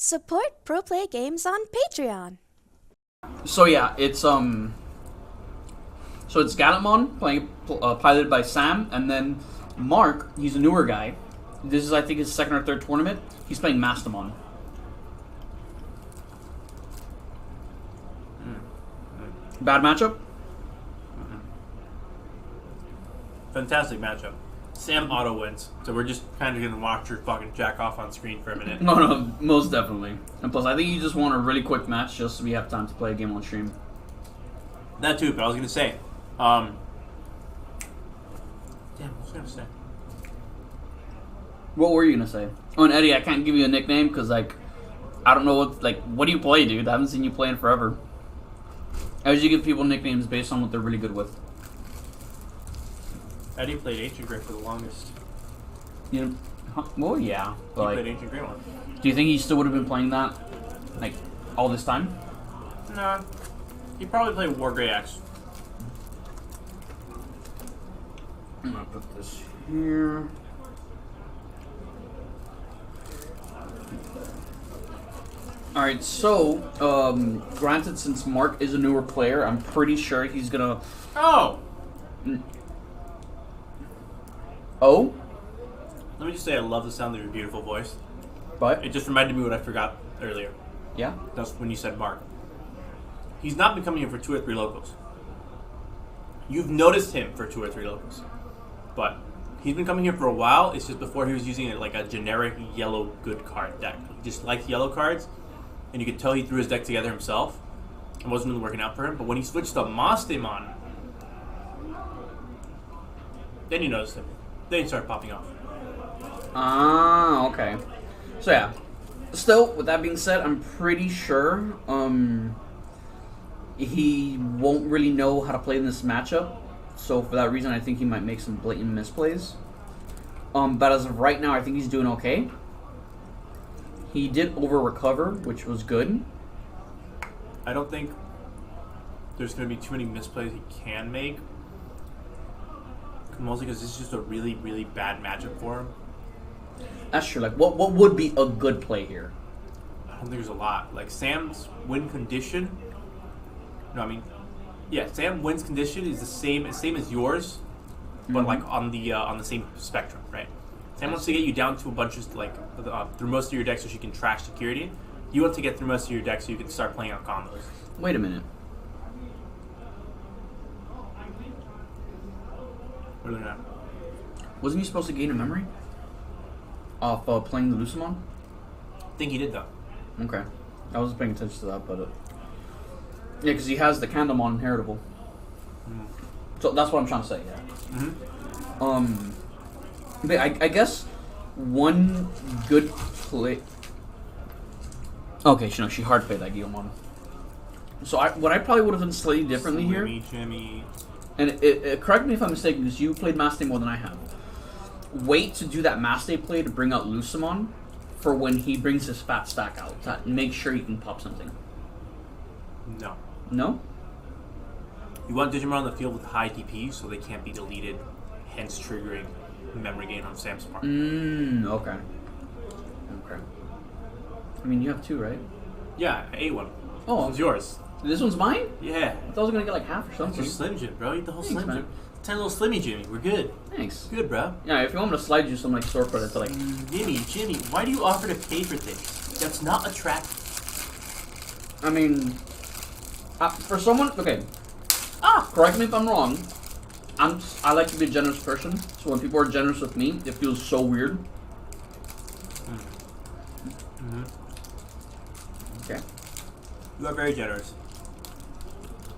Support Pro Play Games on Patreon. So yeah, it's Gallantmon playing piloted by Sam, and then Mark. He's a newer guy. This is, I think, his second or third tournament. He's playing Mastemon. Bad matchup. Fantastic matchup. Sam auto wins, so we're just kind of gonna watch her fucking jack off on screen for a minute. No, most definitely. And plus, I think you just want a really quick match just so we have time to play a game on stream. That too, but I was gonna say, damn, what was I gonna say? What were you gonna say? Oh, and Eddie, I can't give you a nickname because I don't know what do you play, dude? I haven't seen you play in forever. I usually give people nicknames based on what they're really good with. Eddie played Ancient Grey for the longest. You know, well, yeah, but He played Ancient Grey one. do you think he still would have been playing that, all this time? Nah, he probably played War Grey Axe. I'm gonna put this here. Alright, so, granted, since Mark is a newer player, I'm pretty sure he's gonna... Oh! Oh? Let me just say I love the sound of your beautiful voice. But? It just reminded me what I forgot earlier. Yeah? That's when you said Mark. He's not been coming in for 2 or 3 locals. You've noticed him for 2 or 3 locals. But he's been coming here for a while. It's just before he was using it like a generic yellow good card deck. He just liked yellow cards, and you could tell he threw his deck together himself. It wasn't really working out for him. But when he switched to Mastemon, then you noticed him. Then he started popping off. Ah, okay. So yeah. Still, with that being said, I'm pretty sure he won't really know how to play in this matchup. So for that reason, I think he might make some blatant misplays. But as of right now, I think he's doing okay. He did over-recover, which was good. I don't think there's going to be too many misplays he can make. Mostly because this is just a really, really bad matchup for him. That's true. Like, what would be a good play here? I don't think there's a lot. Like, Sam's win condition... No, I mean... Yeah, Sam wins condition is the same as yours, but like on the same spectrum, right? Sam wants to get you down to a bunch of through most of your deck so she can trash security. You want to get through most of your deck so you can start playing on combos. Wait a minute. What are they at? Wasn't he supposed to gain a memory off playing the Lucimon? I think he did though. Okay. I wasn't paying attention to that, but... yeah, because he has the Candlemon inheritable. So that's what I'm trying to say, yeah. But I guess one good play... Okay, she hard played that Guillemon. So what I probably would have done slightly differently here... Jimmy. And correct me if I'm mistaken, because you played Maste more than I have. Wait to do that Maste play to bring out Lucimon for when he brings his fat stack out. To make sure he can pop something. No. No? You want Digimon on the field with high DP so they can't be deleted, hence triggering memory gain on Sam's part. Okay. Okay. I mean, you have 2, right? Yeah, I ate one. Oh. This one's yours. This one's mine? Yeah. I thought I was going to get like half or That's something. your Slim Jim, bro. Eat the whole Thanks, Slim man. Jim. 10 little Slimmy Jimmy. We're good. Thanks. Good, bro. Yeah, if you want me to slide you some like store credit to like... Jimmy, why do you offer to pay for things? That's not attractive. I mean... for someone... Okay. Correct me if I'm wrong. I like to be a generous person. So when people are generous with me, it feels so weird. Okay. You are very generous.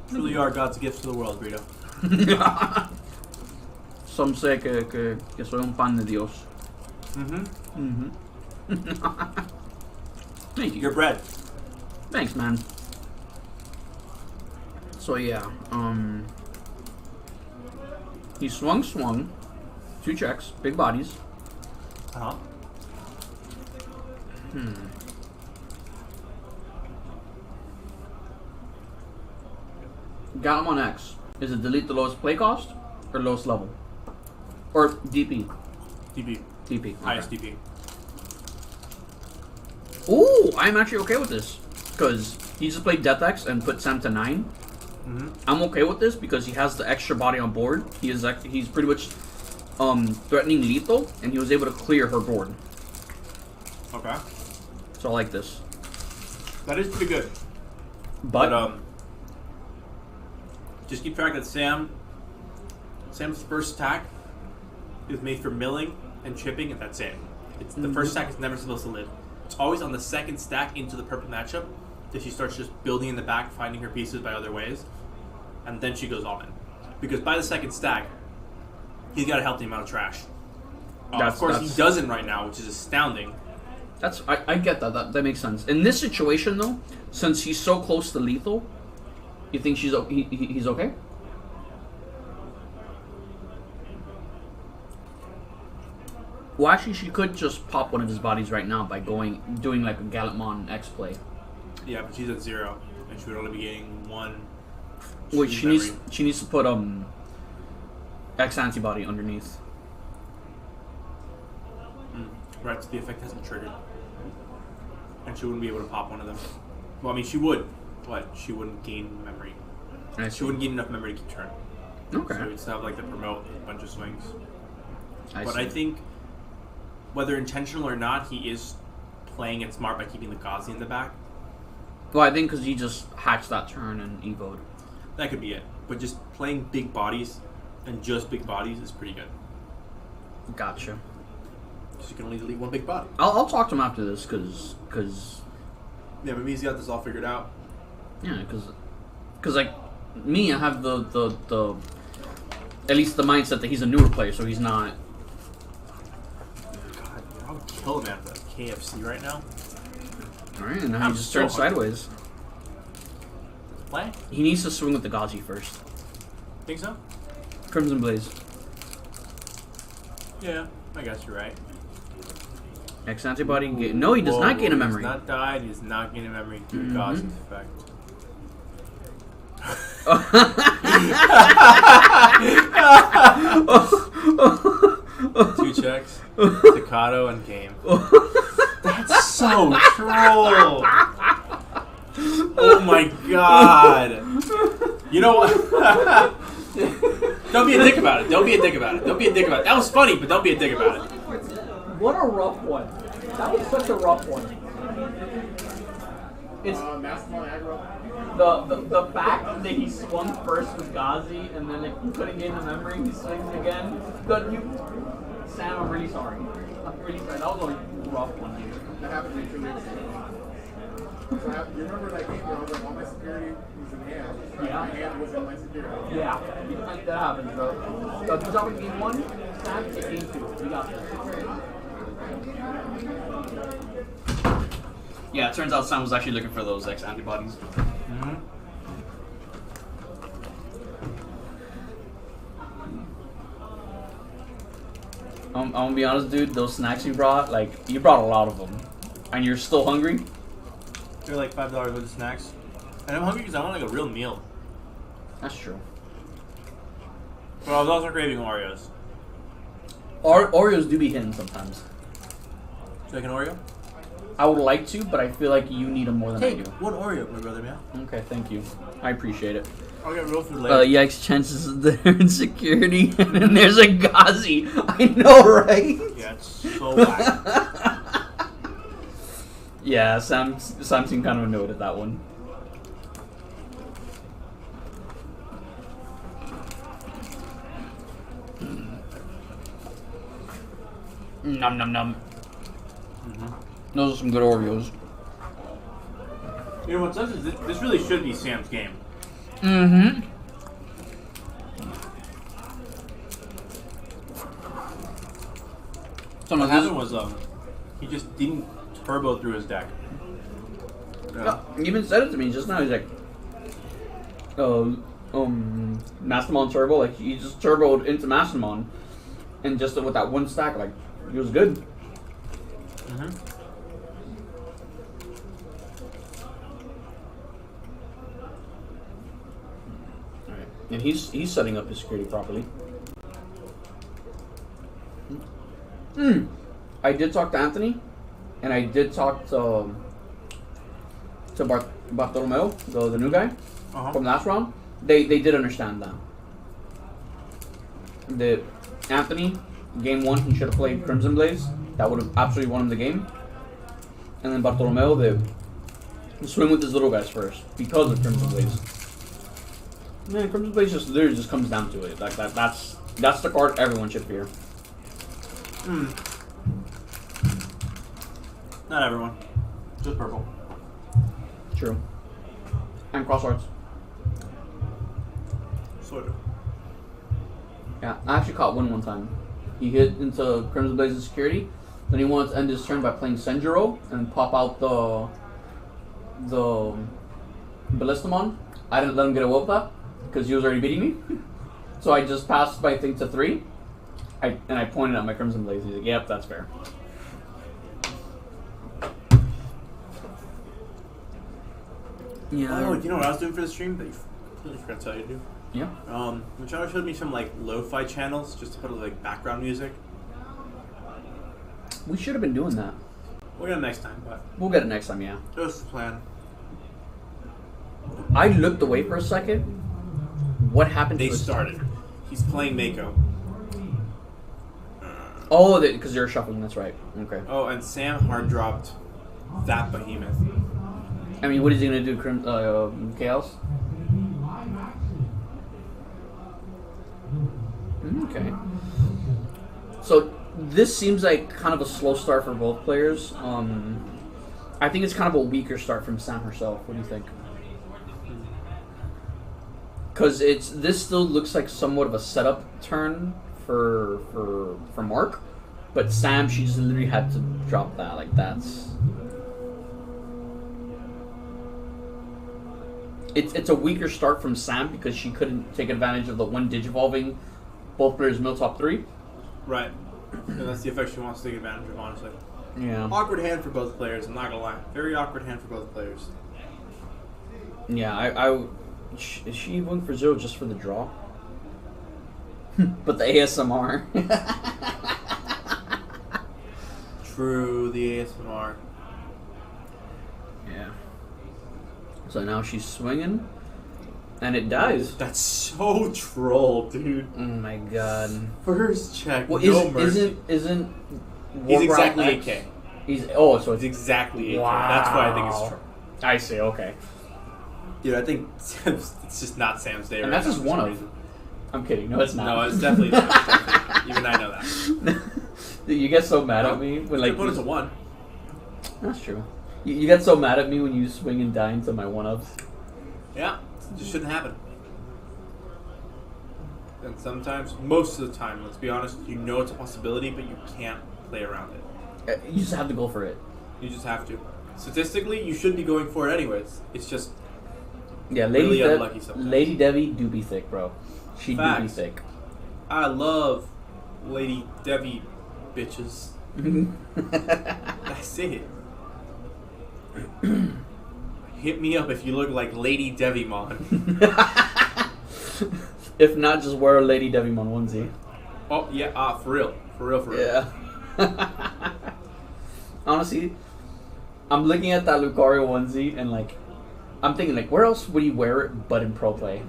Truly you are God's gift to the world, Rito. Some say que soy un pan de Dios. Thank you. Your bread. Thanks, man. So yeah, he swung, 2 checks, big bodies. Uh-huh. Gallantmon X. Is it delete the lowest play cost or lowest level? Or DP? DP. DP. Okay. Highest DP. Ooh, I'm actually okay with this. Because he just played Death X and put Sam to 9. I'm okay with this because he has the extra body on board. He's pretty much threatening lethal, and he was able to clear her board. Okay. So I like this. That is pretty good. But just keep track that Sam's first attack is made for milling and chipping, and that's it. It's the first stack is never supposed to live. It's always on the second stack into the perfect matchup that she starts just building in the back, finding her pieces by other ways, and then she goes all in. Because by the second stack, he's got a healthy amount of trash. Of course, he doesn't right now, which is astounding. I get that. That makes sense. In this situation, though, since he's so close to lethal, you think he's okay? Well, actually, she could just pop one of his bodies right now by doing like a Gallantmon X play. Yeah, but she's at 0, and she would only be getting 1. Wait, she needs to put X antibody underneath. Right, so the effect hasn't triggered, and she wouldn't be able to pop one of them. Well, I mean, she would, but she wouldn't gain memory. She wouldn't gain enough memory to keep turn. Okay. So it's not like the promote a bunch of swings. I But see. I think, whether intentional or not, he is playing it smart by keeping the Ghazi in the back. Well, I think because he just hatched that turn and evoed. That could be it. But just playing big bodies and just big bodies is pretty good. Gotcha. Because you can only delete one big body. I'll talk to him after this because Yeah, maybe he's got this all figured out. yeah, because like me, I have the at least the mindset that he's a newer player, so he's not. God, I would kill him after KFC right now. All right, and now I'm he just so turns hungry. sideways. Play? He needs to swing with the Ghazi first. Think so? Crimson Blaze. Yeah, I guess you're right. X antibody. No, he does not gain a memory. He's not died. He's not gaining a memory through Ghazi's effect. 2 checks, staccato, and game. That's so troll. Oh my god. You know what? Don't be a dick about it. Don't be a dick about it. Don't be a dick about it. That was funny, but don't be a dick about it. What a rough one. That was such a rough one. It's Mastemon aggro. the fact that he swung first with Ghazi and then he couldn't gain the memory, he swings again. Sam, I'm really sorry. I'm really sorry. That was a rough one, dude. That happened to me 2 weeks ago. So you remember that game where I was like, all my security was in hand? Yeah. My hand was in my security. Yeah, that happens, bro. Good job in game 1. Sam, take game 2. We got this. Yeah, it turns out Sam was actually looking for those X antibodies. I'm gonna be honest, dude. Those snacks you brought, you brought a lot of them, and you're still hungry. They're like $5 worth of snacks, and I'm hungry because I want like a real meal. That's true. But I was also craving Oreos. Oreos do be hitting sometimes. Would you like an Oreo? I would like to, but I feel like you need them more than I Take do. one Oreo, my brother, man. Okay, thank you. I apprciate it. I'll get real food later. Yikes, chances they're in security, and then there's a Ghazi. I know, right? Yeah, it's so whack. Yeah, Sam seemed kind of annoyed at that one. Num num num. Those are some good Oreos. You know what sucks is this really should be Sam's game. Mm-hmm. What happened was he just didn't turbo through his deck. Yeah, he even said it to me just now. He's like, Mastemon turbo. Like he just turboed into Mastemon, and just with that one stack, like he was good. All right, and he's setting up his security properly. I did talk to Anthony, and I did talk to Bartolomeo, the new guy from last round. They did understand that. The Anthony, game 1, he should have played Crimson Blaze. That would have absolutely won him the game. And then Bartolomeo, the swing with his little guys first because of Crimson Blaze. Man, Crimson Blaze just literally just comes down to it. Like that's the card everyone should fear. Not everyone. Just purple. True. And cross arts. Sort of. Yeah, I actually caught one time. He hit into Crimson Blaze's security. Then he wanted to end his turn by playing Senjuro and pop out the Ballistamon. I didn't let him get away with that because he was already beating me. So I just passed my thing to 3. And I pointed at my Crimson Blaze. He's like, "Yep, that's fair." Yeah. Oh, you know what I was doing for the stream that you completely forgot to tell you to do? Yeah. Machado showed me some like lo-fi channels just to put like background music. We should have been doing that. We'll get it next time, but We'll get it next time, yeah. that was the plan. I looked away for a second. What happened They to his... started. He's playing Mako. Oh, because they're shuffling, that's right. Okay. Oh, and Sam hard dropped that behemoth. I mean, what is he going to do? Chaos? Okay. So, this seems like kind of a slow start for both players. I think it's kind of a weaker start from Sam herself. What do you think? Because this still looks like somewhat of a setup turn for Mark, but Sam, she just literally had to drop that. Like that's it's a weaker start from Sam because she couldn't take advantage of the one digivolving both players mill top 3. Right. And that's the effect she wants to take advantage of, honestly. Yeah. Awkward hand for both players, I'm not gonna lie. Very awkward hand for both players. Yeah, is she going for 0 just for the draw? But the ASMR. True, the ASMR. Yeah. So now she's swinging, and it dies. That's so troll, dude. Oh my god. First check, Well, no mercy. isn't He's Warground exactly X? 8K. He's It's it's exactly 8K. wow. That's why I think it's troll. I see. Okay, Dude, I think it's just not Sam's day. and right that's now just for some one of. reason. I'm kidding. No, it's not. No, it's definitely not. It's definitely not. Even I know that. Dude, you get so mad at me when like. put it to 1. That's true. You get so mad at me when you swing and die into my 1-ups. Yeah, it just shouldn't happen. And sometimes, most of the time, let's be honest, you know it's a possibility, but you can't play around it. You just have to go for it. You just have to. Statistically, you should be going for it anyways. It's just Yeah, really unlucky sometimes. Lady Debbie do be thick, bro. She do be Facts. thick. I love Lady Debbie bitches. That's it. Hit me up if you look like Lady Digimon. If not, just wear a Lady Digimon onesie. Oh yeah, for real. Yeah. Honestly, I'm looking at that Lucario onesie and like, I'm thinking like, where else would he wear it but in pro play?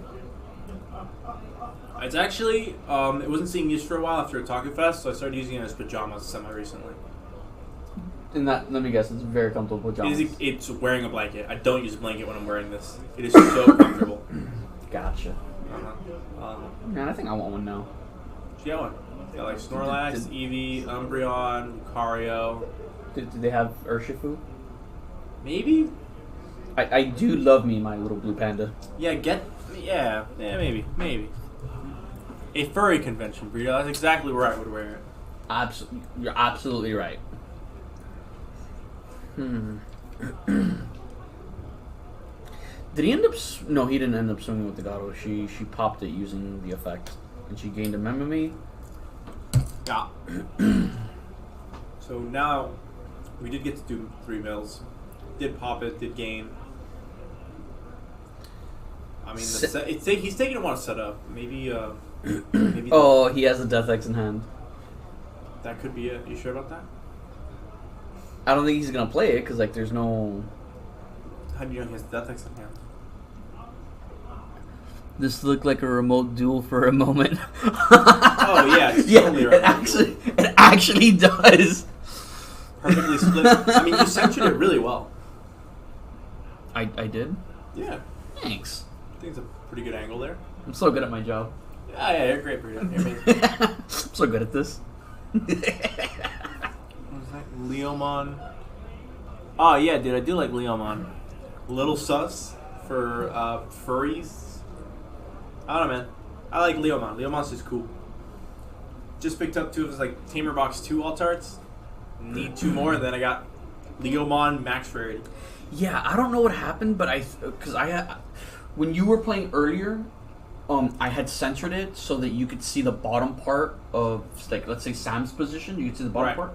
It's actually, it wasn't seeing use for a while after Otaku Fest, so I started using it as pajamas semi-recently. And that, let me guess, it's very comfortable pajamas. It's wearing a blanket. I don't use a blanket when I'm wearing this. It is so comfortable. Gotcha. Uh-huh. Man, I think I want one now. Yeah, one. Yeah, like Snorlax, Eevee, Umbreon, Lucario. Do they have Urshifu? Maybe? I do love me my little blue panda. Yeah, maybe. A furry convention, Breeder. That's exactly where I would wear it. You're absolutely right. Did he end up... No, he didn't end up swinging with the Gato. She popped it using the effect. And she gained a memory. Yeah. So now, we did get to do 3 mills. Did pop it, did gain. I mean, he's taking a while to set up. Maybe Oh, he has a Death X in hand. that could be it. You sure about that? I don't think he's gonna play it because like there's no. How do you know he has Death X in hand? This looked like a remote duel for a moment. Oh yeah, it's totally it right. actually does. Perfectly split. I mean, you censored it really well. I did. Yeah, Thanks. I think it's a pretty good angle there. I'm so good at my job. Yeah, you're great, Peter. You're amazing. I'm so good at this. What was that? Leomon. Oh yeah, dude, I do like Leomon. Little sus for furries. I don't know, man. I like Leomon. Leomon's just cool. Just picked up 2 of his like Tamer Box 2 alt arts. Need 2 more, and then I got Leomon max rarity. Yeah, I don't know what happened, but when you were playing earlier, I had censored it so that you could see the bottom part of, like, let's say Sam's position. You could see the bottom part.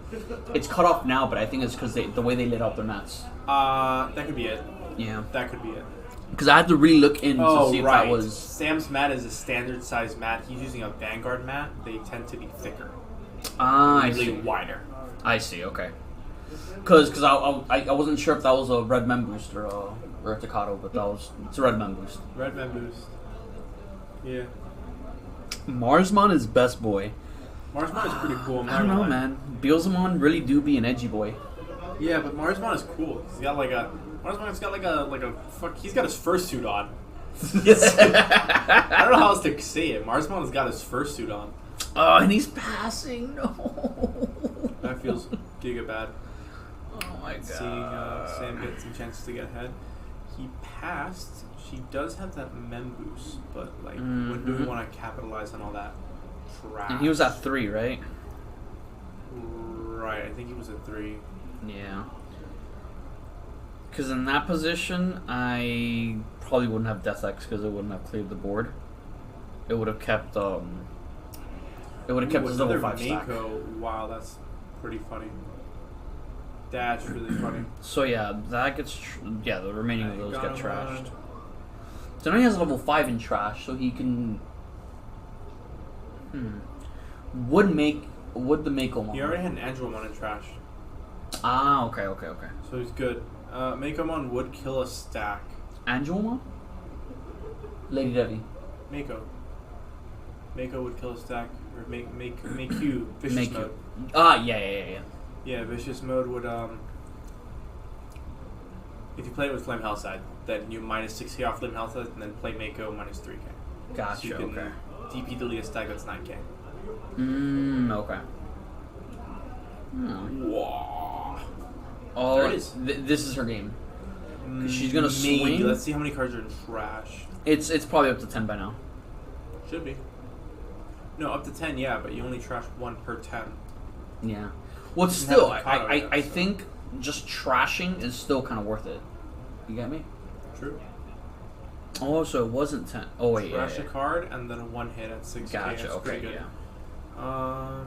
It's cut off now, but I think it's because the way they lit up their mats. That could be it. Yeah. That could be it. Because I had to re-look in to see if that was... Sam's mat is a standard size mat. He's using a Vanguard mat. They tend to be thicker. I usually see. Wider. I see, okay. Because I wasn't sure if that was a red mem boost or a Takato, but it's a red mem boost. Red man boost. Yeah. Marsmon is best boy. Marsmon is pretty cool. I don't know, man. Beelzemon really do be an edgy boy. Yeah, but Marsmon is cool. He's got like a... Marsmon's got like a fuck. He's got his fursuit on. I don't know how else to say it. Marsmon's got his fursuit on. Oh, and he's passing. No. That feels giga bad. Oh my god. Seeing Sam get some chances to get ahead. He passed. She does have that mem boost, but like, when do we want to capitalize on all that trash? And he was at 3, right? Right. I think he was at 3. Yeah. Because in that position, I probably wouldn't have Death X because it wouldn't have cleared the board. It would have kept his level 5 stack. Wow, that's pretty funny. That's really funny. So yeah, that gets the remaining of those get trashed. So now he has level 5 in trash, so he can. Would the Mako Mon? He already had an Angelmon in trash. Ah, okay. So he's good. Makomon would kill a stack. Angelmon? Lady Devi. Mako would kill a stack. Or make you vicious mode. Ah, yeah. Yeah, vicious mode would if you play it with Flame Hellside, then you minus 6k off Flame Hellside and then play Mako minus 3k. Gotcha, so you can okay. DP delete a stack that's 9k. Okay. Whoa. Oh, There it is. This is her game. 'Cause she's gonna swing. Let's see how many cards are in trash. It's probably up to 10 by now. Should be. No, up to 10, yeah, but you only trash 1 per 10. Yeah. Well, You still, have Takato yet, I so. think just trashing is still kind of worth it. You get me? True. Oh, so it wasn't 10. Oh, wait, Trash yeah. a card and then a 1 hit at 6k. Gotcha, That's okay, pretty good. yeah.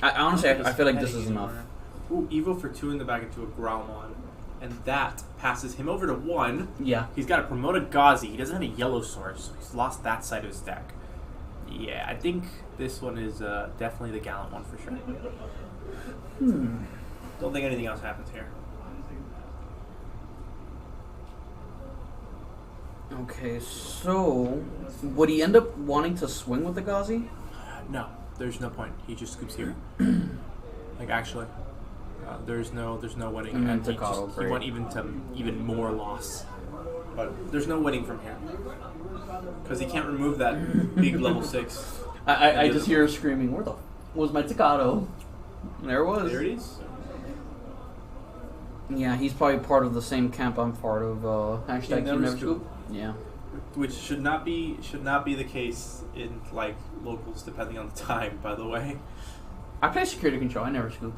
I honestly, I feel like this is enough. Ooh, Evo for 2 in the back into a Growlmon. And that passes him over to 1. Yeah. He's got to promote a Gauzy. He doesn't have a yellow source, so he's lost that side of his deck. Yeah, I think this one is definitely the Gallantmon for sure. Don't think anything else happens here. Okay, so would he end up wanting to swing with the Gauzy? No, there's no point. He just scoops here. Like actually, there's no winning, And then and he Takato, he great. went even more loss. But there's no winning from here because he can't remove that big level 6. I just hear her screaming, "Where the was my Takato?" And there it was. There it is. Yeah, he's probably part of the same camp I'm part of. Hashtag Never Team Never Scoop. Scoop. Yeah. Which should not be the case in like locals, depending on the time. By the way. I play security control. I never scoop.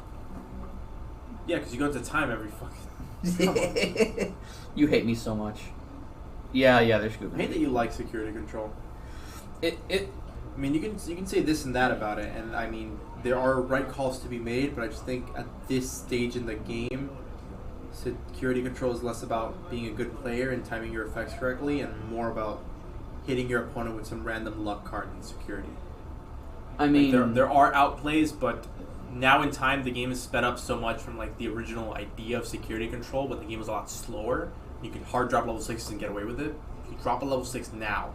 Yeah, because you go into time every fucking. You hate me so much. Yeah, they're I scooping. hate that you like security control. It. I mean, you can say this and that about it, and I mean, there are right calls to be made, but I just think at this stage in the game, security control is less about being a good player and timing your effects correctly, and more about hitting your opponent with some random luck card in security. I mean, Like there are outplays, but now in time the game is sped up so much from like the original idea of security control, but the game was a lot slower. You can hard drop level 6s and get away with it. If you drop a level 6 now,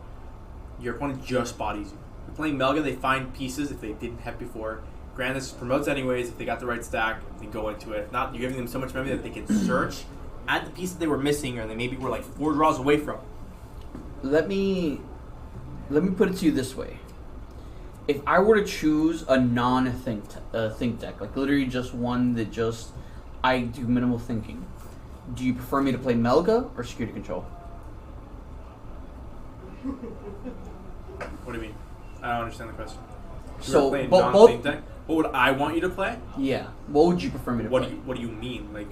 your opponent just bodies you. You're playing Melga, they find pieces if they didn't have before. Granted, this promotes anyways. If they got the right stack, they go into it. If not, you're giving them so much memory that they can search at the pieces they were missing, or they maybe were like 4 draws away from. Let me put it to you this way. If I were to choose a non-think think deck, like literally just one that just I do minimal thinking, do you prefer me to play Melga or Security Control? What do you mean? I don't understand the question. So playing both. non-think deck? What would I want you to play? Yeah. What would you prefer me to play? What do you mean? Like,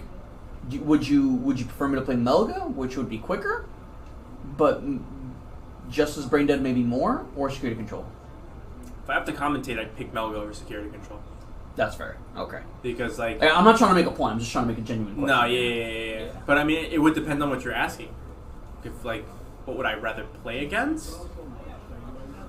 Would you prefer me to play Melga, which would be quicker, but just as brain dead, maybe more, or Security Control? if I have to commentate, I'd pick Melga over security control. That's fair. Okay. Because, like... I'm not trying to make a point. I'm just trying to make a genuine question. No, yeah. But, I mean, it would depend on what you're asking. If, like, what would I rather play against?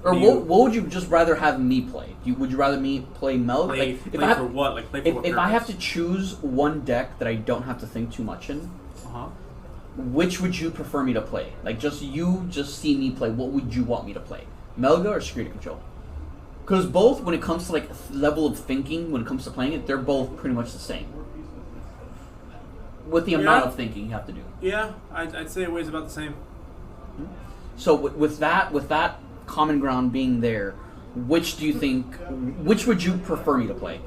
Or what would you just rather have me play? Would you rather me play Melga? Play for what? Like, play for what If I have to purpose? choose one deck that I don't have to think too much in, which would you prefer me to play? Like, just see me play. What would you want me to play? Melga or Security Control? Because both, when it comes to like level of thinking, when it comes to playing it, they're both pretty much the same. With the amount of thinking you have to do. Yeah, I'd say it weighs about the same. So with that common ground being there, which would you prefer me to play?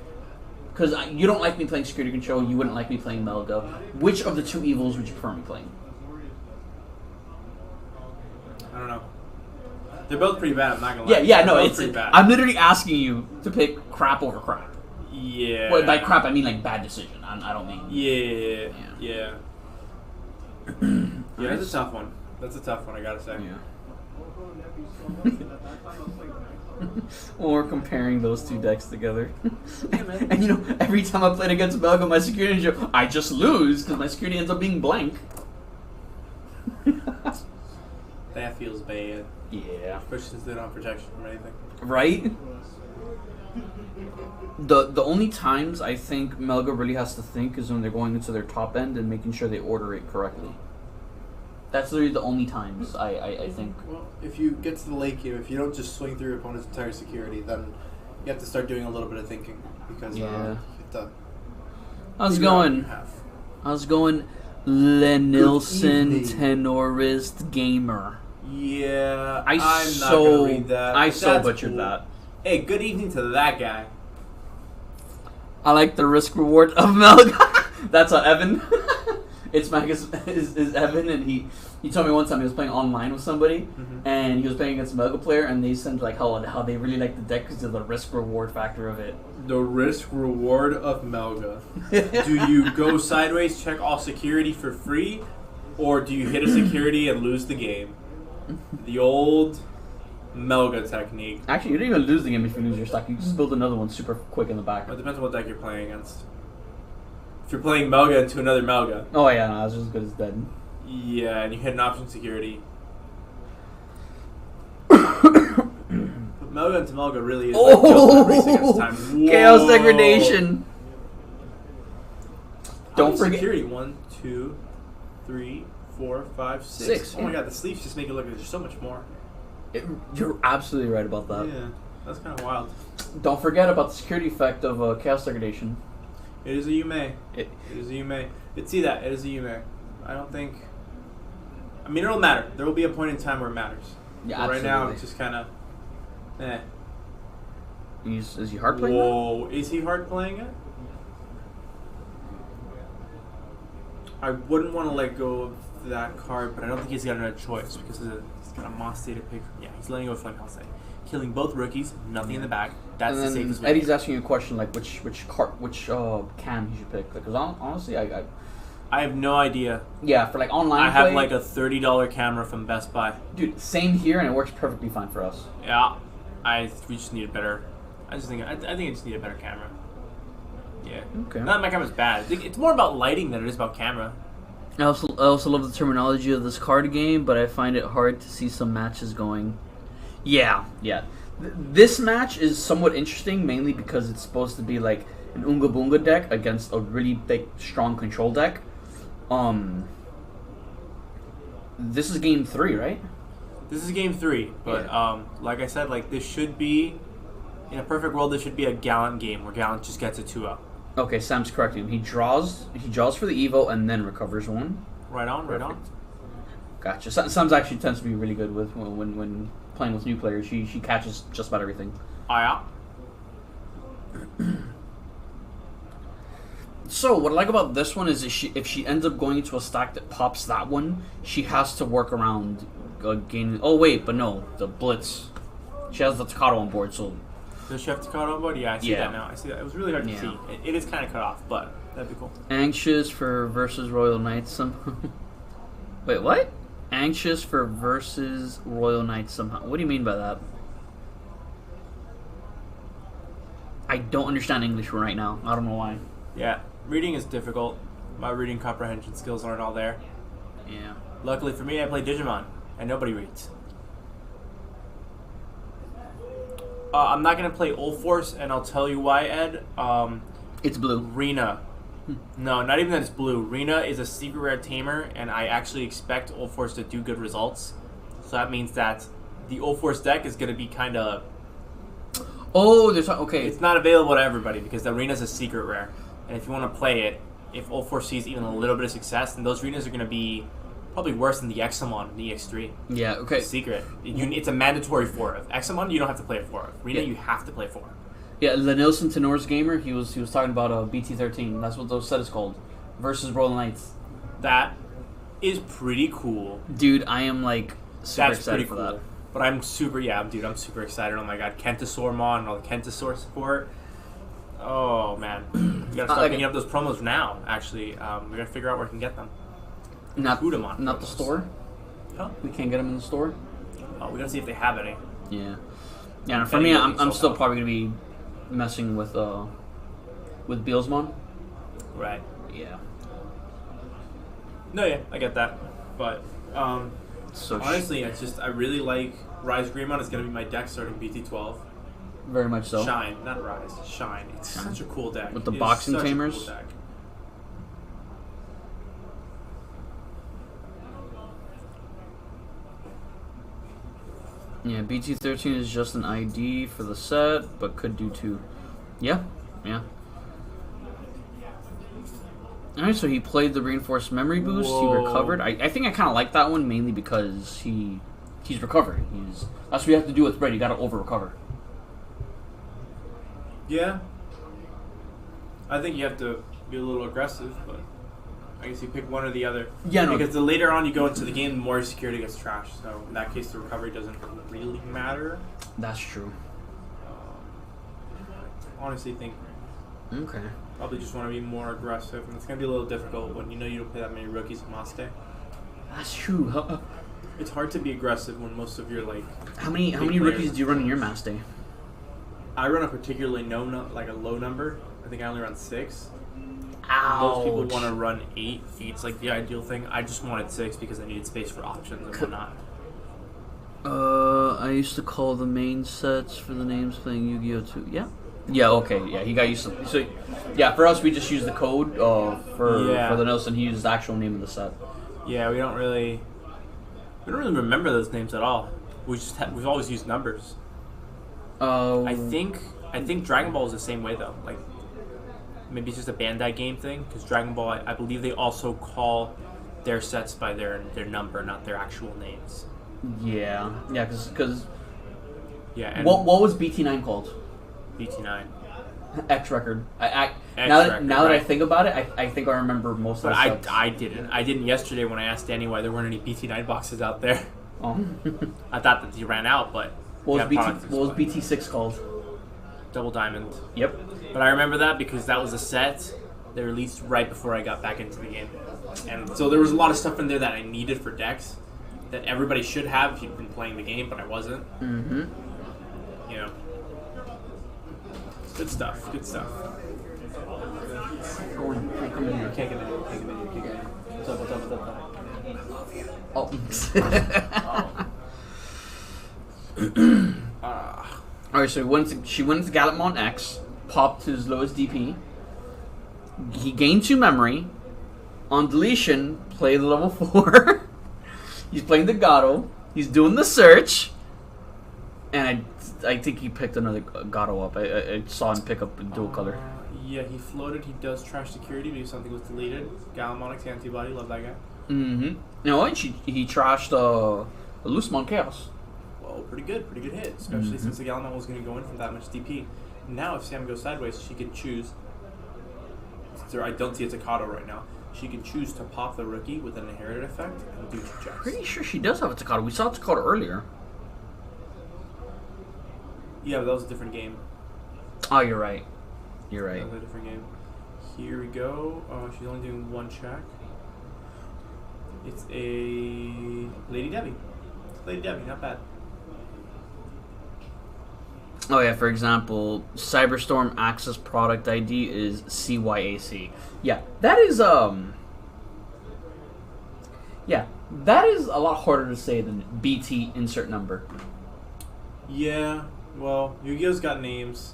Because you don't like me playing Security Control, you wouldn't like me playing Melga. Which of the two evils would you prefer me playing? I don't know. They're both pretty bad, I'm not gonna lie. It's pretty bad. I'm literally asking you to pick crap over crap. Yeah. Well, by crap I mean like bad decision. I don't mean. Yeah. Nice. That's a tough one. That's a tough one, I gotta say. Yeah. Or comparing those two decks together. And you know, every time I played against Melga, my security show, I just lose because my security ends up being blank. That feels bad. Yeah. Especially since they don't have protection from anything. Right? The only times I think Melga really has to think is when they're going into their top end and making sure they order it correctly. That's literally the only times I think. Well, if you get to the late game, if you don't just swing through your opponent's entire security, then you have to start doing a little bit of thinking. Because you have to... How's it going, Lenilson Tenorist Gamer? Yeah, I'm not gonna read that. I but so that's butchered cool. that. Hey, good evening to that guy. I like the risk reward of Melga. That's Evan. It's Mike is Evan, and he told me one time he was playing online with somebody, and he was playing against a Melga player, and they said like how they really like the deck because of the risk reward factor of it. The risk reward of Melga. Do you go sideways, check all security for free, or do you hit a security and lose the game? The old Melga technique. Actually, you don't even lose the game if you lose your stack. You just build another one super quick in the back. It depends on what deck you're playing against. If you're playing Melga into another Melga. Oh yeah, no, that's just as good as dead. Yeah, and you hit an option security. But Melga into Melga really is like just every single time. Whoa. Chaos degradation. Don't forget security. 1, 2, 3, 4, 5, 6. Oh my god, the sleeves just make it look like there's so much more. You're absolutely right about that. Yeah, that's kind of wild. Don't forget about the security effect of chaos degradation. It is a Yume. It is a Yume. See that? It is a Yume. I don't think... I mean, it'll matter. There will be a point in time where it matters. Yeah, but absolutely. Right now, it's just kind of... Is he hard playing Whoa, is he hard playing it? I wouldn't want to let go of that card, but I don't think he's got another choice because he's got a Moss Data pick. Yeah, he's letting go of Flame Palisade. Killing both rookies, nothing in the back. That's the safest way. Eddie's asking you a question like which cam he should pick. Because honestly, I have no idea. Yeah, for like online I have play, like a $30 camera from Best Buy. Dude, same here, and it works perfectly fine for us. Yeah, we just need a better. I think I just need a better camera. Yeah. Okay. Not that my camera's bad. It's more about lighting than it is about camera. I also love the terminology of this card game, but I find it hard to see some matches going. Yeah. This match is somewhat interesting, mainly because it's supposed to be like an Unga Boonga deck against a really big, strong control deck. This is game 3, right? This is game 3, but like I said, like this should be, in a perfect world, this should be a Gallant game where Gallant just gets a 2-0. Okay, Sam's correcting him. He draws for the Evo and then recovers one. Right on, right on. Gotcha. Sam's actually tends to be really good with when playing with new players. She catches just about everything. Yeah. So what I like about this one is if she ends up going into a stack that pops that one, she has to work around gaining. Oh wait, but no, the Blitz. She has the Takato on board, so. Does she have to cut on board? Yeah, I see that now. I see that. It was really hard to Yeah. see. It is kind of cut off, but that'd be cool. Anxious for versus Royal Knights somehow. Wait, what? Anxious for versus Royal Knights somehow. What do you mean by that? I don't understand English right now. I don't know why. Yeah, reading is difficult. My reading comprehension skills aren't all there. Yeah. Luckily for me, I play Digimon, and nobody reads. I'm not going to play Old Force, and I'll tell you why, Ed. It's blue. Rena. No, not even that it's blue. Rena is a secret rare tamer, and I actually expect Old Force to do good results. So that means that the Old Force deck is going to be kind of... Oh, there's... Okay. It's not available to everybody, because the Rena's a secret rare. And if you want to play it, if Old Force sees even a little bit of success, then those Renas are going to be probably worse than the Examon and the EX3. Yeah, okay. It's secret. It's a mandatory 4-of. Examon, you don't have to play a 4-of. Rena, you have to play 4. Yeah, Lenilson Tenor's Gamer, he was talking about BT13. That's what those set is called. Versus Royal Knights. That is pretty cool. Dude, I am like super That's excited pretty for cool. that. But I'm super excited. Oh my god, Kentasaurmon and all the Kentasaur support. Oh man, we gotta start picking up those promos now. Actually, we gotta figure out where we can get them. Not Kudamon not the promos. store. Huh? We can't get them in the store. Oh, we gotta see if they have any. Yeah. Yeah. No, for me, I'm still probably gonna be messing with Beelsmon. Right. Yeah. No, yeah, I get that. But So honestly, I really like Rise Greymon. Is gonna be my deck starting BT12. very much so. Shine, not Rise. Shine. It's such a cool deck. With the It is boxing such a tamers? cool deck. Yeah, BT13 is just an ID for the set, but could do 2. Yeah, yeah. Alright, so he played the Reinforced Memory Boost. Whoa. He recovered. I think I kind of like that one mainly because he's recovering. That's what you have to do with Red. You got to over-recover. Yeah. I think you have to be a little aggressive, but I guess you pick one or the other. Yeah, no. Because the later on you go into the game, the more your security gets trashed. So in that case, the recovery doesn't really matter. That's true. I honestly think Okay. probably just want to be more aggressive, and it's going to be a little difficult when you know you don't play that many rookies in Maste. That's true. It's hard to be aggressive when most of your How many players. rookies do you run in your Mass Day? I run a particularly like a low number. I think I only run 6. Ouch. Most people want to run 8. 8's like the ideal thing. I just wanted 6 because I needed space for options and whatnot. I used to call the main sets for the names playing Yu-Gi-Oh! 2. Yeah. Yeah, okay, yeah, he got used to... So, yeah, for us, we just use the code for the notes, and he used the actual name of the set. Yeah, we don't really remember those names at all. We've always used numbers. I think Dragon Ball is the same way, though. Like, maybe it's just a Bandai game thing, because Dragon Ball, I believe they also call their sets by their number, not their actual names. Yeah, because Yeah, and what was BT9 called? BT9. X Record. X Now Record, that I right. think about it, I think I remember most of But the sets. I didn't. I didn't yesterday when I asked Danny why there weren't any BT9 boxes out there. Oh. I thought that they ran out, but What they was have BT? products this What was way. BT6 called? Double Diamond. Yep. But I remember that because that was a set they released right before I got back into the game. And so there was a lot of stuff in there that I needed for decks that everybody should have if you've been playing the game, but I wasn't. Mm-hmm. You know. Good stuff. Good stuff. Go on. Hey, come in here. Can't get in. Can't get in. Can't get in. What's up? What's up? What's up? Oh. Alright, so she went into Gallantmon X. popped his lowest DP. He gained 2 memory. On deletion, play the level 4. He's playing the Gato. He's doing the search. And I think he picked another Gato up. I saw him pick up a dual color. Yeah, he floated. He does trash security because something was deleted. Gallantmon's antibody. Love that guy. Mm-hmm. No, and he trashed Mastemon Chaos. Well, pretty good hit, especially since the Gallantmon was going to go in for that much DP. Now, if Sam goes sideways, she can choose. I don't see it's a Kato right now. She can choose to pop the rookie with an inherited effect and do 2 checks. Pretty sure she does have a Takata. We saw Takata earlier. Yeah, but that was a different game. Oh, you're right. You're right. That was a different game. Here we go. She's only doing 1 check. It's a Lady Debbie. Lady Debbie, not bad. Oh yeah, for example, Cyberstorm Access product ID is CYAC. Yeah, that is yeah, that is a lot harder to say than BT insert number. Yeah, well, Yu-Gi-Oh's got names,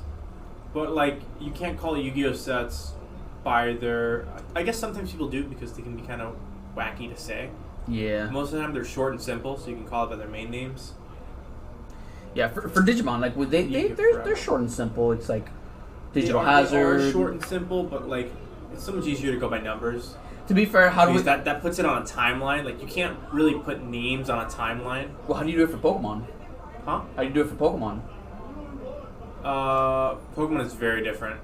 but like you can't call Yu-Gi-Oh sets by their. I guess sometimes people do because they can be kind of wacky to say. Yeah. Most of the time they're short and simple, so you can call it by their main names. Yeah, for Digimon, like they're short and simple. It's like Digital Hazard. They are short and simple, but like it's so much easier to go by numbers. To be fair, how do we that puts it on a timeline? Like you can't really put names on a timeline. Well, how do you do it for Pokemon? Huh? How do you do it for Pokemon? Pokemon is very different.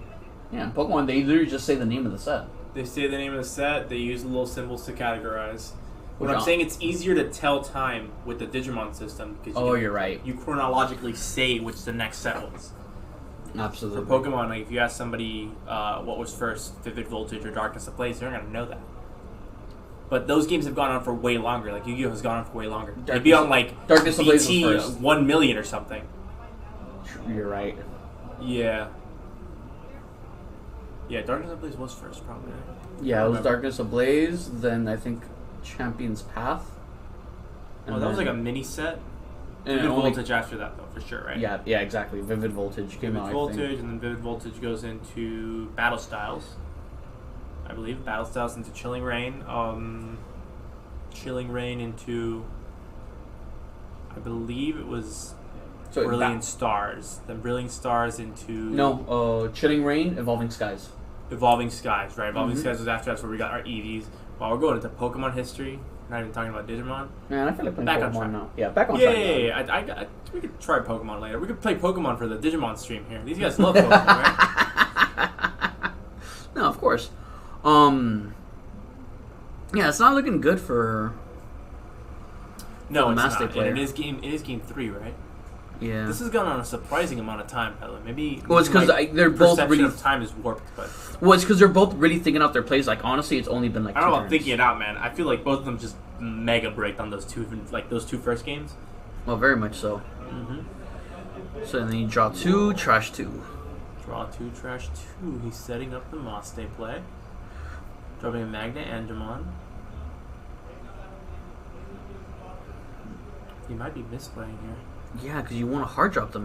Yeah, in Pokemon they literally just say the name of the set. They say the name of the set. They use little symbols to categorize. What I'm John. saying, it's easier to tell time with the Digimon system because you're right. You chronologically say which the next set was. Absolutely. For Pokemon, like if you ask somebody what was first, Vivid Voltage or Darkness Ablaze, they're not gonna know that. But those games have gone on for way longer. Like Yu-Gi-Oh has gone on for way longer. They'd be on like Darkness Ablaze BT was first. 1 million or something. You're right. Yeah. Yeah, Darkness Ablaze was first, probably. Yeah, it was Darkness Ablaze. Then I think Champion's Path. Oh, that was like a mini set. And Vivid only, Voltage after that, though, for sure, right? Yeah, exactly. Vivid Voltage came out. Vivid Voltage, and then Vivid Voltage goes into Battle Styles. I believe Battle Styles into Chilling Reign. Chilling Reign into, I believe it was Brilliant Stars. Then Brilliant Stars into Chilling Reign, Evolving Skies. Evolving Skies, right? Evolving Skies was after. That's where we got our EVs. While we're going into Pokemon history, not even talking about Digimon. Man, I feel like playing Back on Pokemon track. now. Yeah, back on track. Yeah. We could try Pokemon later. We could play Pokemon for the Digimon stream here. These guys love Pokemon, right? No, of course. Yeah, it's not looking good for. No, it's Master not. player. And it is game 3, right? Yeah. This has gone on a surprising amount of time, Pella. Maybe. Well, it's because they're both perception really. of time is warped, but. Well, it's because they're both really thinking out their plays. Like honestly, it's only been like. I don't know two about turns. thinking it out, man. I feel like both of them just mega breaked on those two first games. Well, very much so. So then you draw 2, trash 2. Draw 2, trash 2. He's setting up the Maste play. Dropping a Magna Angemon. He might be misplaying here. Yeah, because you want to hard drop the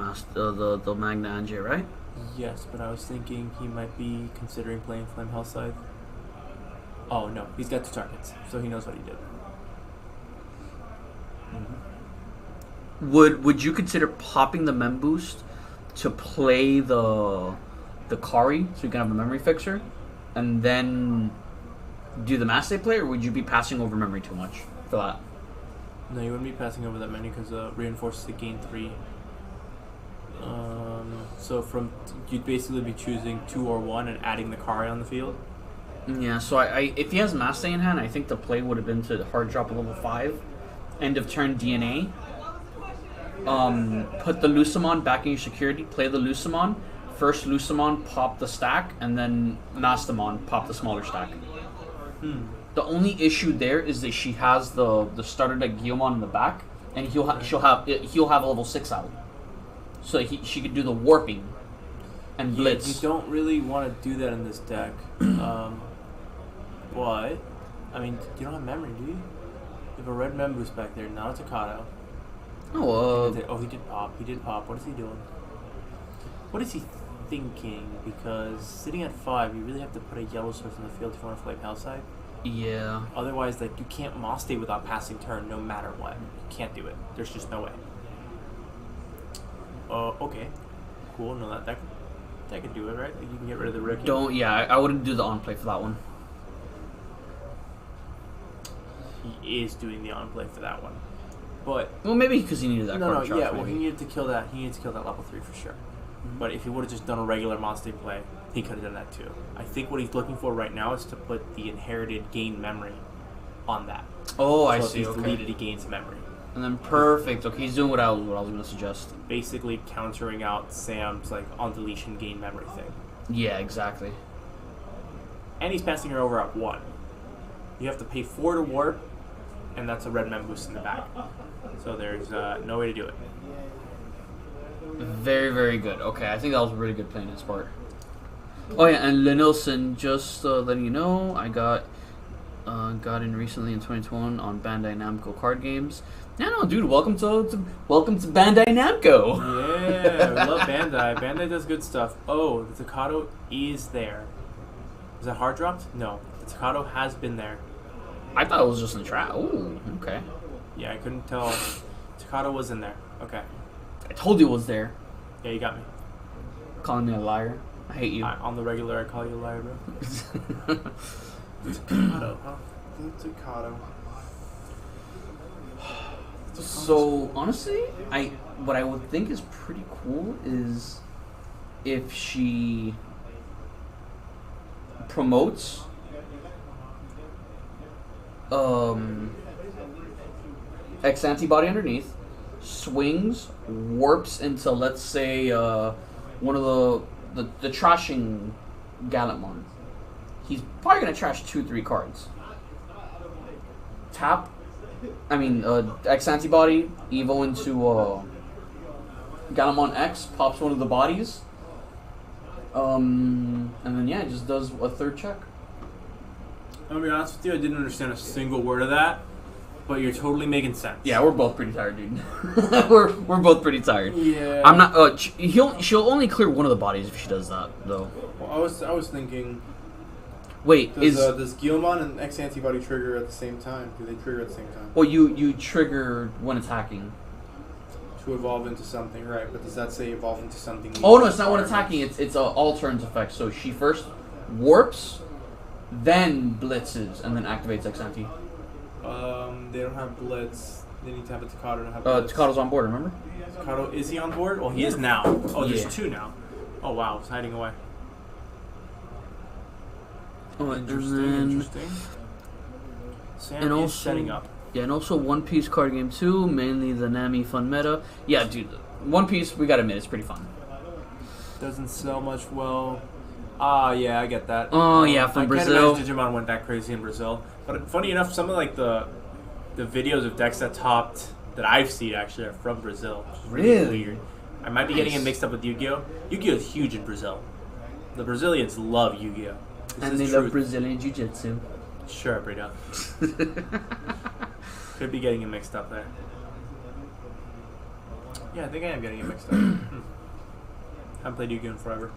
the Magna Ange, right? Yes, but I was thinking he might be considering playing Flame Hellscythe. Oh no, he's got 2 targets, so he knows what he did. Would you consider popping the Mem Boost to play the Kari so you can have a memory fixer, and then do the Master play, or would you be passing over memory too much for that? No, you wouldn't be passing over that many because reinforces the gain 3. So you'd basically be choosing 2 or 1 and adding the Kari on the field. Yeah, so I if he has Master in hand, I think the play would have been to hard drop a level 5, end of turn DNA. Put the Lucemon back in your security, play the Lucemon. First Lucemon, pop the stack, and then Mastemon, pop the smaller stack. The only issue there is that she has the starter deck Guillemon in the back, and he'll have a level 6 out, so she could do the warping and blitz. You don't really want to do that in this deck, but I mean, you don't have memory, do you? You have a red Mem Boost back there, not a Takado. Oh, he did pop. He did pop. What is he doing? What is he thinking, because sitting at 5, you really have to put a yellow source in the field if you want to play Pale Side. Yeah. Otherwise, like, you can't Moss Day without passing turn no matter what. You can't do it. There's just no way. Okay. Cool. No, that could do it, right? Like, you can get rid of the rookie. Don't. Yeah, I wouldn't do the on play for that one. He is doing the on play for that one. But Well, maybe because he needed that card charge. yeah. Well, maybe. he needed to kill that. He needed to kill that level 3 for sure. But if he would have just done a regular Moss Day play, he could have done that too. I think what he's looking for right now is to put the inherited gain memory on that. Oh, I So if see. he's Okay. deleted, he gains memory. And then perfect. Okay, he's doing what I was going to suggest. Basically countering out Sam's like on deletion gain memory thing. Yeah, exactly. And he's passing her over at 1. You have to pay 4 to warp, and that's a red mem boost in the back. So there's no way to do it. Very, very good. Okay, I think that was a really good play on his part. Oh yeah, and Lenilson, just letting you know, I got in recently in 2021 on Bandai Namco card games. Yeah, no, dude, welcome to Bandai Namco. Yeah, we love Bandai. Bandai does good stuff. Oh, the Takato is there. Is that hard dropped? No, the Takato has been there. I thought it was just in the trap. Ooh, okay. Yeah, I couldn't tell. Takato was in there. Okay. I told you it was there. Yeah, you got me. Calling me a liar. I hate you. On the regular, I call you a liar, bro. Takato, huh? The Takato. So honestly, what I would think is pretty cool is if she promotes X antibody underneath, swings, warps into, let's say, one of the trashing Gallantmon. He's probably gonna trash 2-3 cards. Tap. X antibody, Evo into Gallantmon X, pops one of the bodies. And then yeah, it just does a third check. I'm gonna be honest with you, I didn't understand a single word of that, but you're totally making sense. Yeah, we're both pretty tired, dude. we're both pretty tired. Yeah. I'm not. She'll only clear one of the bodies if she does that, though. Well, I was thinking, Wait, does Gallantmon and X antibody trigger at the same time? Do they trigger at the same time? well, you trigger when attacking. To evolve into something, right? But does that say evolve into something? Oh no, it's not when attacking. It's a all turns effect. So she first warps, then blitzes, and then activates X anti. They don't have blitz. They need to have a Takato to have blitz. Takato's on board. Remember? Takato, is he on board? Well, he is now. Oh, there's Yeah. 2 now. Oh wow, it's hiding away. Oh, Interesting. Sam And is also- setting up. Yeah, and also One Piece card game 2, mainly the Nami fun meta. Yeah, dude, One Piece, we gotta admit, it's pretty fun. Doesn't sell much well. Ah, yeah, I get that. Oh, yeah, from I Brazil. can't imagine Digimon went that crazy in Brazil. But funny enough, some of like the videos of decks that topped that I've seen actually are from Brazil. Which is Really? weird. I might be getting it mixed up with Yu-Gi-Oh. Yu-Gi-Oh is huge in Brazil. The Brazilians love Yu-Gi-Oh. This And is they truth. love Brazilian Jiu-Jitsu. Sure, Brito. Could be getting it mixed up there. Yeah, I think I am getting it mixed up. Haven't played Yu-Gi-Oh in forever.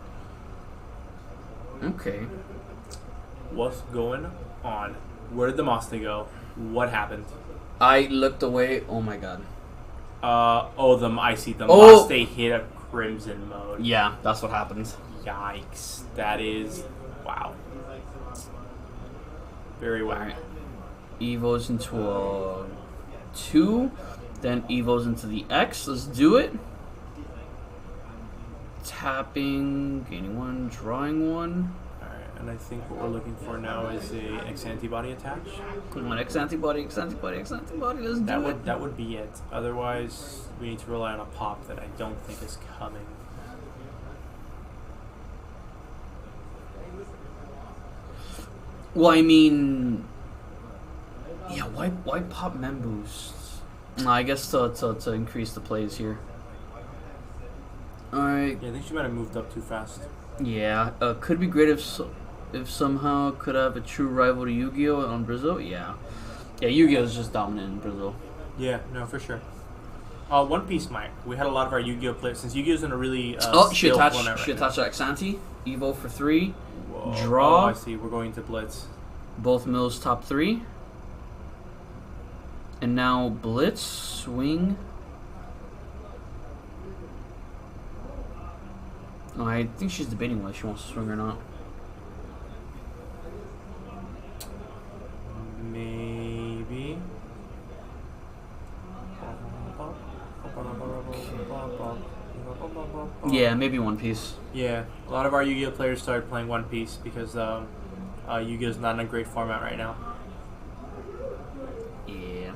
Okay. What's going on? Where did the Master go? What happened? I looked away. Oh my god. I see. The Oh! Master hit a Crimson mode. Yeah, that's what happened. Yikes. That is... Wow. Very whack. Alright. Evo's into a 2. Then Evo's into the X. Let's do it. Tapping, gaining 1, drawing 1. Alright, and I think what we're looking for now is a X antibody attach. Come on, X antibody, X antibody, X antibody. Let's do it. That would be it. Otherwise, we need to rely on a pop that I don't think is coming. Well, I mean, yeah. Why pop mem boosts? I guess to increase the plays here. All right. Yeah, I think she might have moved up too fast. Yeah. Could be great if somehow could have a true rival to Yu-Gi-Oh on Brazil. Yeah. Yeah. Yu-Gi-Oh is just dominant in Brazil. Yeah, no, for sure. One Piece might. We had a lot of our Yu-Gi-Oh players since Yu-Gi-Oh's in a really She stale attached format right now. Xanti. Evo for 3. Whoa. Draw. Oh, I see. We're going to Blitz. Both mills top 3. And now Blitz, swing. Oh, I think she's debating whether she wants to swing or not. Maybe. Yeah, maybe One Piece. Yeah, a lot of our Yu-Gi-Oh players started playing One Piece because Yu-Gi-Oh's not in a great format right now. Yeah.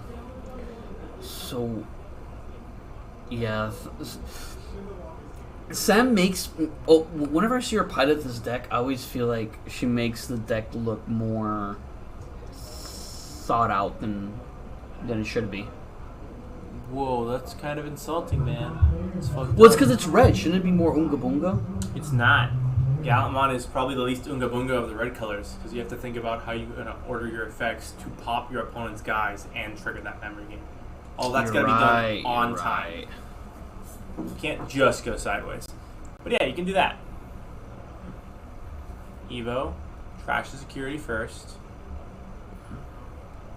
So, yeah. Sam makes. Oh, whenever I see her pilot this deck, I always feel like she makes the deck look more thought out than it should be. Whoa, that's kind of insulting, man. It's fucked Well, it's up. because it's red. Shouldn't it be more Unga Bunga? It's not. Gallantmon is probably the least Unga Bunga of the red colors because you have to think about how you're going to order your effects to pop your opponent's guys and trigger that memory game. All that's got to be done on time. You can't just go sideways. But yeah, you can do that. Evo, trash the security first.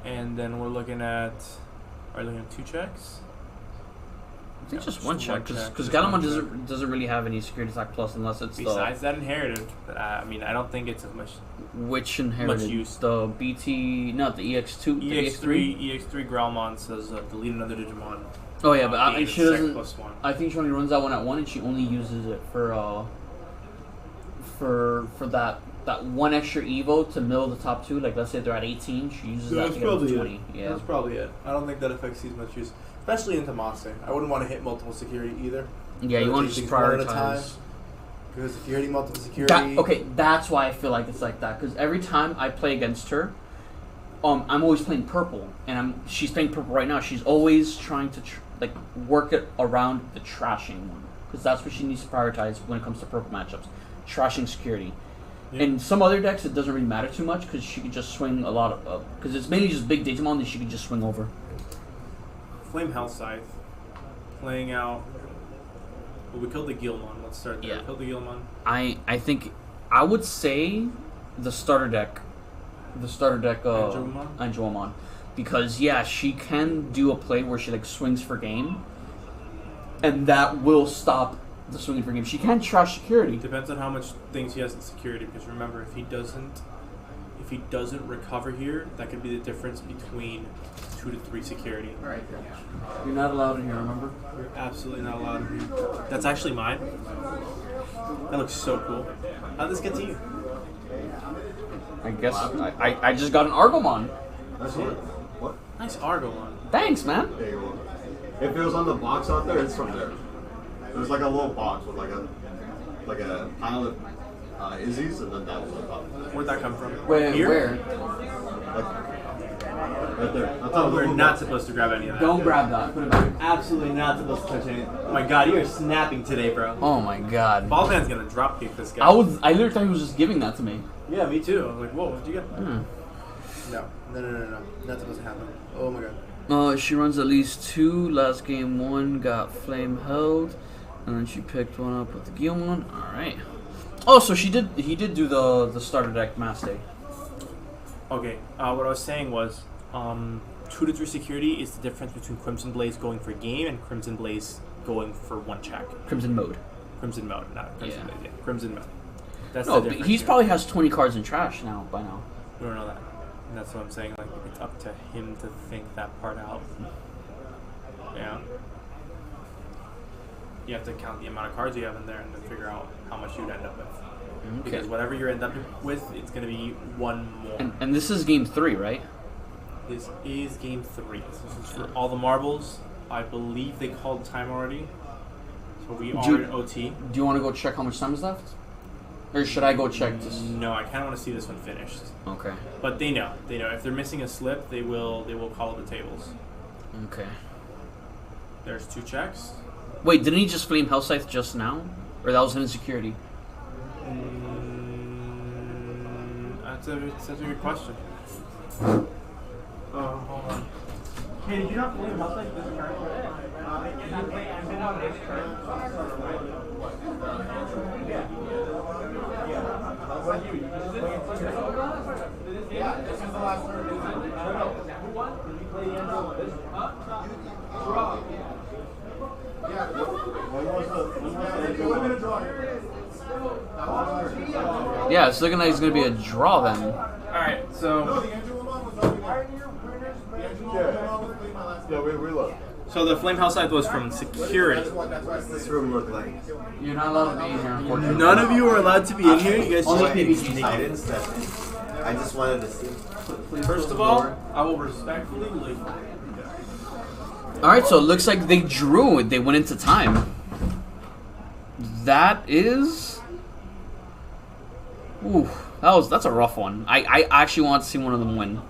And then we're looking at 2 checks? I think No, just one check, check. because Just one Gallantmon doesn't really have any security attack plus unless it's Besides that inherited, but I mean, I don't think it's as much. which inherited much use. the BT, not the EX2, the EX3 Growlmon says delete another Digimon. Oh yeah, but gain she a sec doesn't. +1. I think she only runs that one at 1, and she only uses it for that one extra Evo to mill the top 2. Like let's say they're at 18, she uses that to get up to 20. Yeah. That's probably it. I don't think that effect sees much use, especially into Master. I wouldn't want to hit multiple security either. Yeah, you want to just prioritize. Because if you're hitting multiple security, Okay, that's why I feel like it's like that. Because every time I play against her, I'm always playing purple, and she's playing purple right now. She's always trying to work it around the trashing one, because that's what she needs to prioritize when it comes to purple matchups, trashing security. Yeah. In some other decks, it doesn't really matter too much because she could just swing a lot of because it's mainly just big Digimon that she could just swing over. Flame Hell Scythe, playing out. Well, we killed the Gilmon. Let's start there. Yeah. We killed the Gilmon. I think I would say the starter deck Angelmon, because yeah, she can do a play where she swings for game, and that will stop the swinging for game. She can trash security. Depends on how much things he has in security. Because remember, if he doesn't recover here, that could be the difference between 2 to 3 security. Right. You're not allowed in here. Remember? You're absolutely not allowed in here. That's actually mine. That looks so cool. How did this get to you? I guess I just got an Argomon. That's it. What? Nice Argomon. Thanks, man. There you go. If it was on the box out there, it's from there. There's like a little box with like a pile of Izzy's, and then that was on top. Where'd that come from? Where? Here? Where? Right there. That's Oh, we're not supposed to grab any of that. Don't grab that. Put it back. Absolutely not supposed to touch any. Oh my god, you are snapping today, bro. Oh my god. Ballman's gonna drop kick this guy. I literally thought he was just giving that to me. Yeah, me too. I was like, whoa, what'd you get? Hmm. No. Not supposed to happen. Oh my god. She runs at least 2. Last game 1 got flame held, and then she picked one up with the Gilmon. All right. Oh, so he did do the starter deck Master. Okay. What I was saying was, 2 to 3 security is the difference between Crimson Blaze going for game and Crimson Blaze going for 1 check. Crimson mode. Crimson mode, not Crimson Yeah. Blaze. Yeah, Crimson mode. That's No, the but difference. he here. probably has 20 cards in trash now by now. We don't know that. And that's what I'm saying. Like, it's up to him to think that part out. Yeah. You have to count the amount of cards you have in there and then figure out how much you'd end up with. Okay. Because whatever you end up with, it's going to be 1 more. And this is game 3, right? This is game 3. This is for all the marbles. I believe they called time already. So we are in OT. Do you want to go check how much time is left? Or should I go check this? No, I kind of want to see this one finished. Okay. But they know. They know. If they're missing a slip, they will call the tables. Okay. There's 2 checks. Wait, didn't he just flame Hellscythe just now? Or that was hidden security? That's a good question. Hold on. Hey, did you not flame Hellscythe this turn? Yeah, it's looking like it's gonna be a draw then. Alright, so Yeah, we look. so the flame house side was from security. What's this room look like? You're not allowed to be in here, unfortunately. None of you are allowed to be in here. You guys Only just maybe I didn't step in. I just wanted to see. First of all, I will respectfully leave. Alright, so it looks like they drew. They went into time. That is... Ooh, that's a rough one. I actually want to see one of them win.